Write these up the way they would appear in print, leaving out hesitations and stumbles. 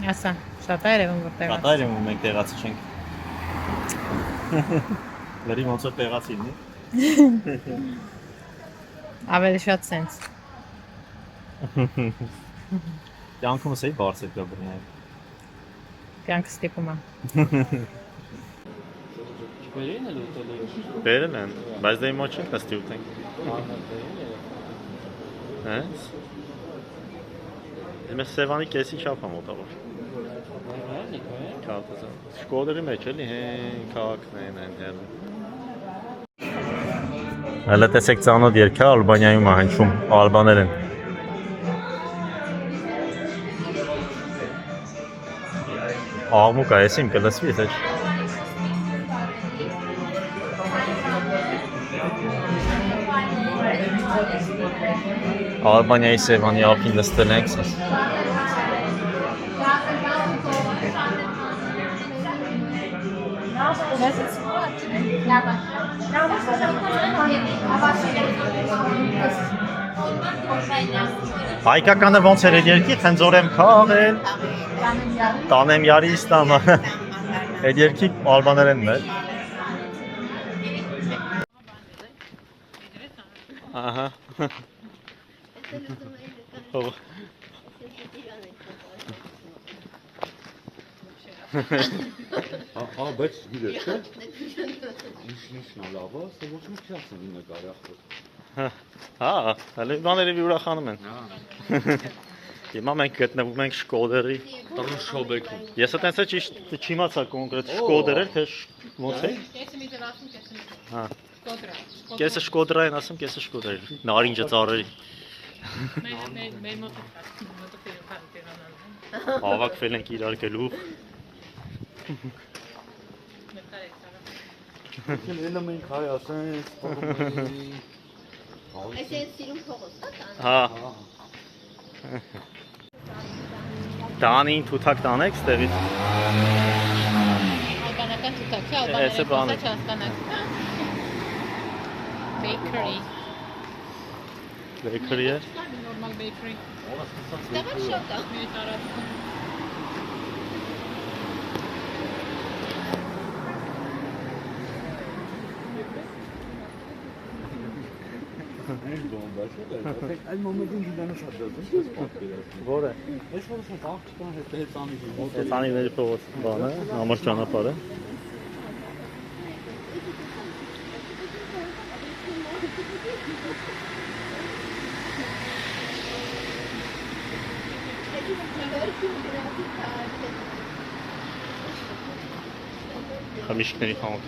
Ասա, շատ է երևում որ տեղացի։ Շատ է երևում մենք տեղացի չենք։ Լրի ոնց որ տեղացին, նի։ Ավելի շատ սենց։ Կյանքումս էի բարձր գաբրին այ։ Կյանքը ստիպում է։ Բերին էլ ուտել եք։ Բերել են, բայց դե իմոչ չենք նստի ուտենք։ Հենց։ Ես Սևանի կեսի չափ եմ մոտավոր։ Քարտեզը։ Շկոդերի մեջ էլի հեն քաղաքն են հենց։ Հələ տեսեք ծանոթ երգը Ալբանիայում է հնչում, ալբաներ են։ Աղմուկ է, ես իմ կլսվի, թե չէ։ Ալբանիայի Սևանի ափին նստել ենք։ Հայկականը ոնց էր այդ երգի, խնձոր եմ քաղել, տանեմ յարի իստամը, այդ երգի ալբաներենն էր։ Ահա։ Ահա, բայց գիտես, չէ՞։ Ինչ-ինչն է լավը, սա ոչ մի չի ասում նկարի ախոր։ Հա, հələ բաները ուրախանում են։ Հիմա մենք գտնվում ենք Շկոդերի Տրշոբեքում։ Ես այտենց է ճիշտ չիմացա կոնկրետ Շկոդեր էր, թե ոնց է։ Կեսը մի դրասում, կեսը մի։ Հա։ Շկոդրա։ Կեսը Շկոդրա են ասում, կեսը Շկոդեր։ Նարինջը ծառերի։ Մեր մոտոֆիլմ Հավաքվել ենք իրար գլուխ։ Ելը մենք հայ ասենք, սպորում Այսինքն սիրուն փողոց, Հա։ Տանին թութակ տանեք ստեղից։ Ալբանական թութակ, չէ, ալբաներեն չհասկանաք։ Bakery։ Bakery է։ Normal bakery։ Ստավար շատ է։ Մի տարածքում։ Այդ մոմենտին դինանը շատ դեպքում չես պատկերացնում։ Որը։ Ես որ շատ աղջկան հետ հեծանիվի մոտ։ Հեծանիվների փողոց բանը, ամուր ճանապարհը։ Խմիչքների խանութ։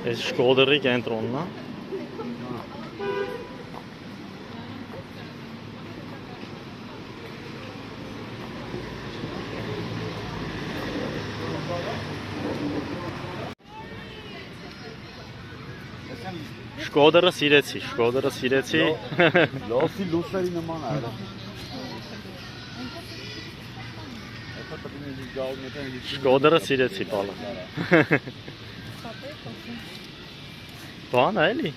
Այս Շկոդերի կենտրոնն է։ Շկոդերը սիրեցի։ Լոսի լուսերի նման է։ Շկոդերը սիրեցի բալը։ Բան է էլի։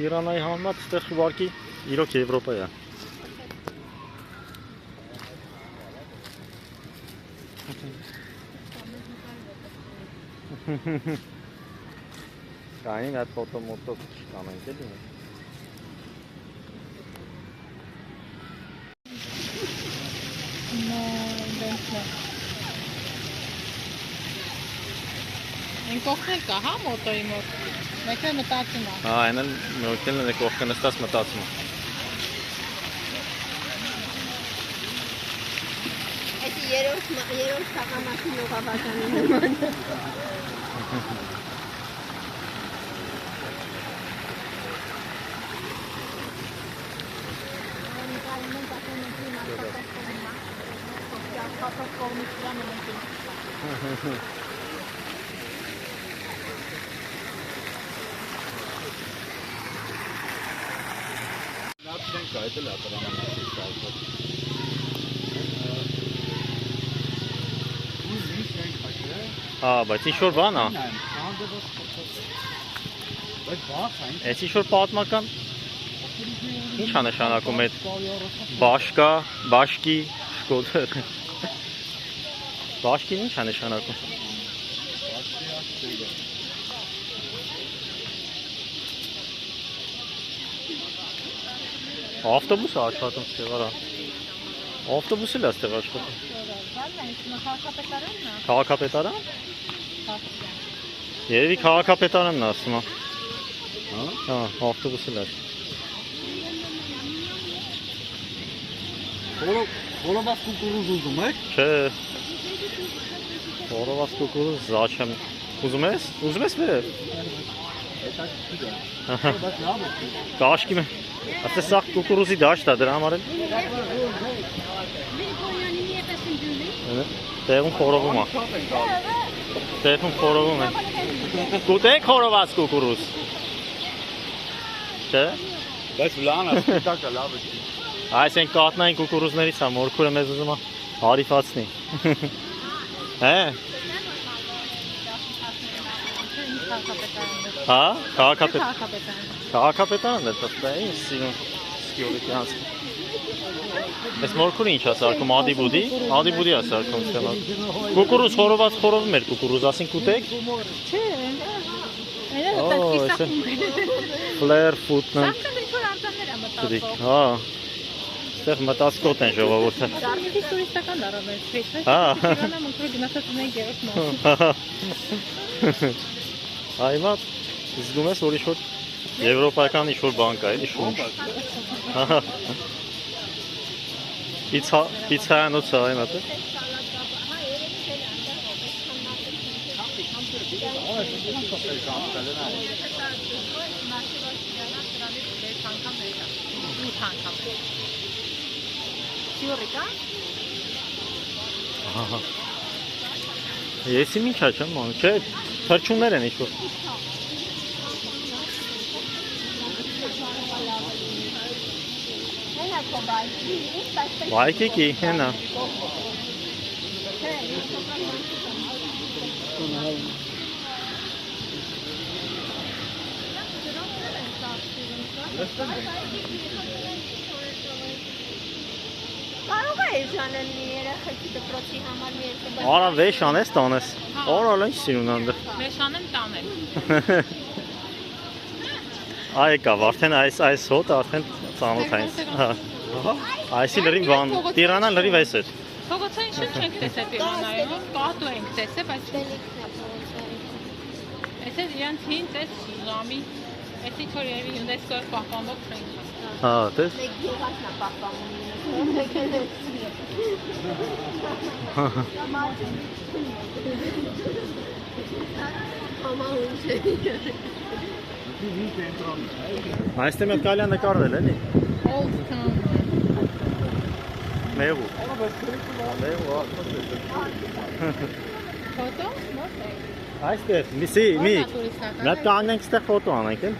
Իրանայի համեմատ ստեղ ուղարկի իրոք Եվրոպա է։ Կային այդ ֆոտոմոտով չկանենք էլի։ Այն կողքն կա, հա, մոտոյի մոտ։ Մեկը մտածում է։ Հա, այն էլ մեկն է կողքը նստած մտածում է։ Այս երրորդ թաղամասի նողավականի նման։ Հա, բայց ինչ որ բան է։ Բայց բախ այն։ Այս ինչ-որ պատմական ինչ է նշանակում այդ բաշկա, բաշկի, շկոդեր։ Բաշկին ինչ է նշանակում։ Ավտոբուս է աշխատում ստեղ արա։ Ավտոբուս էլ է ստեղ աշխատում։ Քաղաքապետարան։ Երևի քաղաքապետարանն է ասում։ Հա, ավտոբուս էլ է։ Խորոված կուկուրուզ ուզում եք։ Չէ։ Խորոված կուկուրուզ զաչեմ։ Ուզում ես։ Բեր։ Կաշկի մե։ Ասես սաղ կուկուրուզի դաշտ է դրա համար էլ։ Տեղում խորովում է։ Տեղում խորովում է։ Կուտեք խորոված կուկուրուզ։ Չէ։ Բայց լան է, սպիտակը լավ է։ Այս են կատնային կուկուրուզներից է, մորքուրը մեզ ուզում է հարիվացնի։ Հե։ Հա, քաղաքապետարանն է տստա, ինչ սիրուն սկյոլիկի հանցք։ Այս մորքուրը ինչ է սարկում, ադիբուդի է սարկում ստենալ։ Կուկուրուզ խորոված խորովում էր կուկուրուզ, ասին կուտեք։ Չէ, Ֆլեր ֆուտն են։ Սաղքան Հա, ստեղ մտասկոտ են ժողովորդը։ Արմենտից տուրիստական դարավեց, պետք է։ Հա։ Իրանա մնքրը գնացած ունենք երեք մաս։ Այմա, զգում ես, որ ինչ-որ եվրոպայական ինչ-որ բան կա, էլի շունչ։ Պիցայանոց է այն ատը։ Ես իմ ինչ աչեմ, ման, չէ, թրջուններ են ինչ-որ։ Վայքիկի, հենա։ Կարող է իժանել մի երեխեքի դպրոցի համար մի երկու բան։ Արա վեշ անես տանես։ Արա ինչ սիրուն անդը։ Վեշանեմ տանել։ Այ կավ, արդեն այս հոտը արդեն ծանոթ այնց։ Այսի լրիվ բան, տիրանան լրիվ այս էր։ Փողոցային շունչ ենք տեսել Տիրանայում, կատու ենք տեսել, բայց այս է իրանց հին տես ժամի, այս ինչ-որ երևի ՅՈՒՆԵՍԿՕ-ը պահպանող չենք։ Հա, տես։ Մեկ գյուղաշն է պահպանում։ Համահունչ է։ Այստեղ մեկ կալյա նկարվել էլի։ Old town։ Մեղու։ Ֆոտո, մոտ է։ Այստեղ, մի հատ կանենք ստեղ ֆոտո անենք էլ։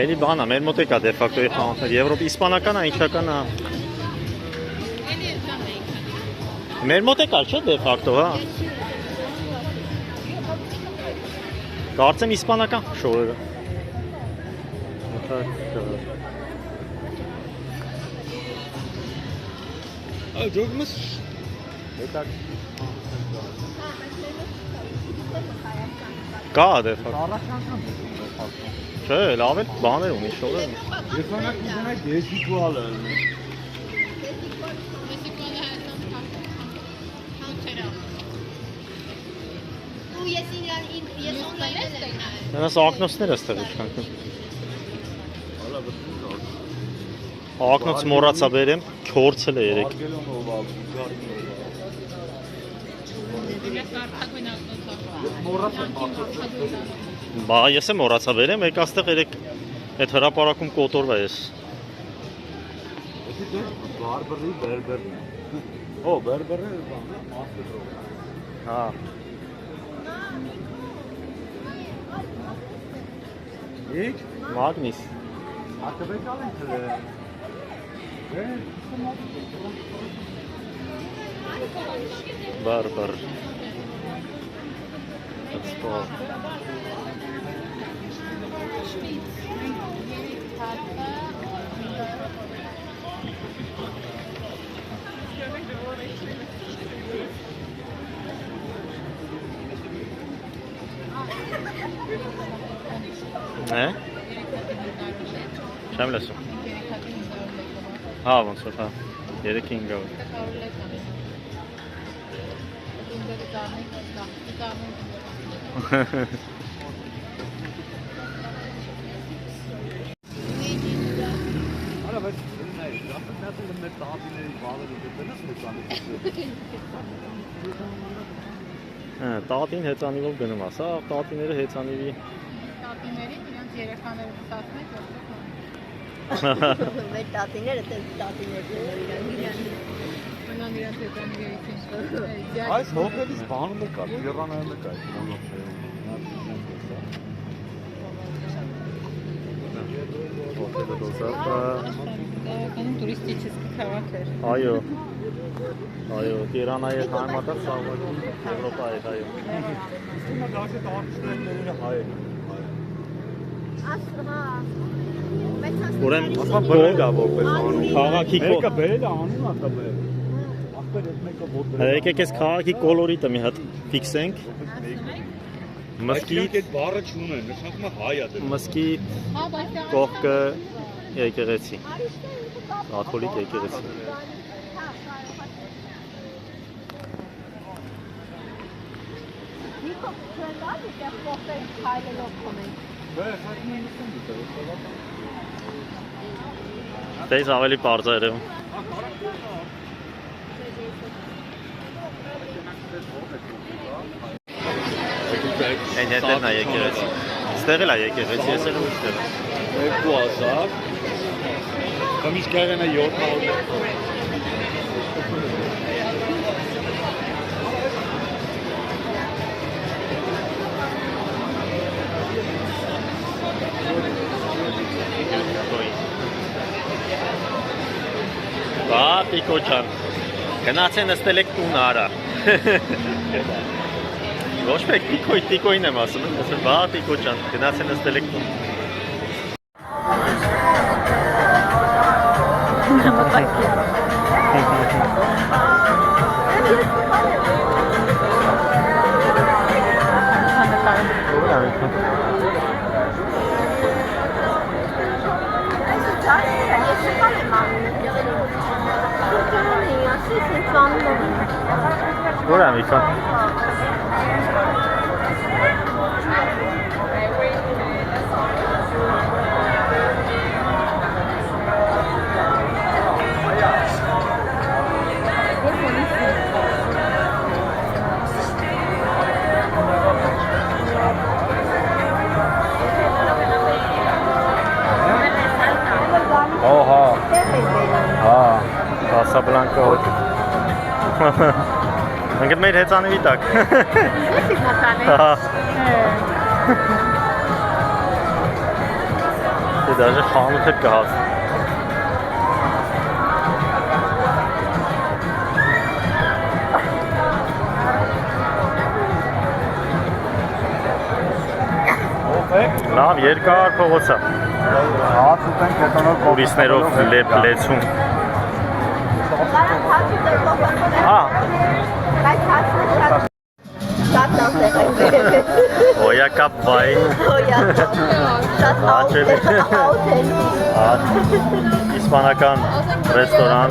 Էլի բանա, մեր մոտ եկա դեֆակտոյի խանութներ, Եվրոպ, իսպանական է, ինչական է։ Էլի էսան էինք։ Մեր մոտ եկա, չէ դեֆակտո, հա։ Կարծեմ իսպանական շորերը։ Ջոգմս Կա դեֆակտո։ Չէ, լավ է, բաներ ունի, շորեր ունի։ Երանակ ուզենայ դեսիկուալը։ Մեսիկոն Հայաստան հանքերա։ Ու ես օնլայնել եմ։ Նրանց ակնոցները ստեղ իշխան։ Ակնոց մոռացա բերեմ, քորցել է երեք։ Բա ես եմ մոռացա բերեմ, եկ աստեղ երեք այդ հրապարակում կոտորվա ես։ Բարբերի բերբերն է։ Օ, բերբերը մաստրով։ Հա։ Ինչ? Մագնիս։ Ակտեբեկալ ենք դե։ Բարբար։ Սպոր։ Չեմ լսում։ Հա, ոնց որ, հա, 3-500։ Արա, բայց ասում մեր տատիների բալերը դրանց Տատին հեծանիվով գնում ասա, տատիները հեծանիվի։ Տատիներին իրենց երեխաները ստացնեք, Մեր տատիները տատիներ մնան իրենց հետանիվերից Այս հոկերից բանում կա, Իրանայում կա։ Կանում տուրիստический քաղաք էր։ Այո։ Այո, Իրանայի համատեղ սաղվակի Եվրոպայի, այո։ Ուրեմն բերել է որպես անում։ քաղաքի Մեկը բերել է անում, ատա բերել։ Ախպեր այդ մեկը ոտել։ Եկեք այս քաղաքի կոլորիտը մի հատ ֆիքսենք։ Մսկիթ, այդ բառը չունեն, նշանակում է հայ է դեռ։ մսկիթ, Հա, բայց կողքը եկեղեցի։ Կաթոլիկ եկեղեցի։ Դեզ ավելի պարզ է երևում։ Այն հետերն է եկեղեցի։ Ստեղ էլ է եկեղեցի, ես էլ ու ստեղ։ 2000 Կամիջ կայրենը 700 Բա, Տիկո ջան, գնացե նստել եք տուն արա։ Ոչ մեկ Տիկոյին եմ ասում, ասել բա, Տիկո ջան, գնացե նստել եք տուն։ Ora amico. Oha. Ah, Casablanca. Մենք մեր հեծանիվի տակ։ Եսիք մատանի։ Դե դաժե խանութ է կհաց։ Լավ, երկար փողոց է։ Հաց ուտենք հետանալ Տուրիստներով լեցում։ Oyakap bay. İspanakan restoran.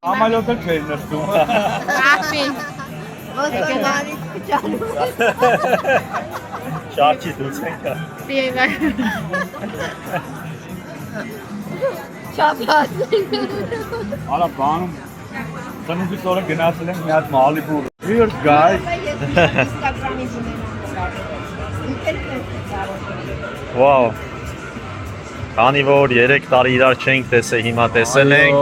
Ամալոտ էլ չեր նստում։ Ռախպի։ Ոսկեվարից կճանում։ Շարքի դուցենք։ Պիևա։ Չապած։ Արա բանում ծնունդից օրը գնացել ենք մի հատ Մալիբու։ Here guys. Wow. Քանի որ 3 տարի իրար չենք տեսել, հիմա տեսել ենք։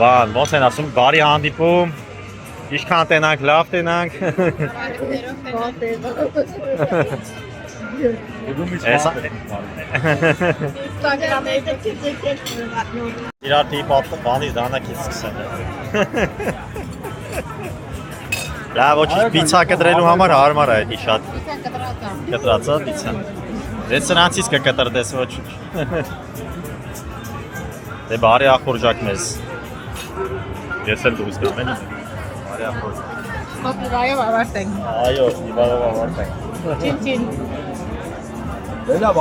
Բան, ոնց են ասում, բարի հանդիպում, Ինչքան տենանք, լավ տենանք։ Իրար տիպ բանից դանակից սկսել է։ Լավ, ոչինչ պիցա կտրելու համար հարմար է էդի շատ։ Կտրածա պիցա։ Դե սրանցից կկտրտես ոչինչ։ Դե բարի ախորժակ մեզ։ Ես էլ դուրս գամ էլի։ Բարի ախորժակ։ Հոպիվայով ավարտենք։ Այո, իվարով ավարտենք։ Չին չին։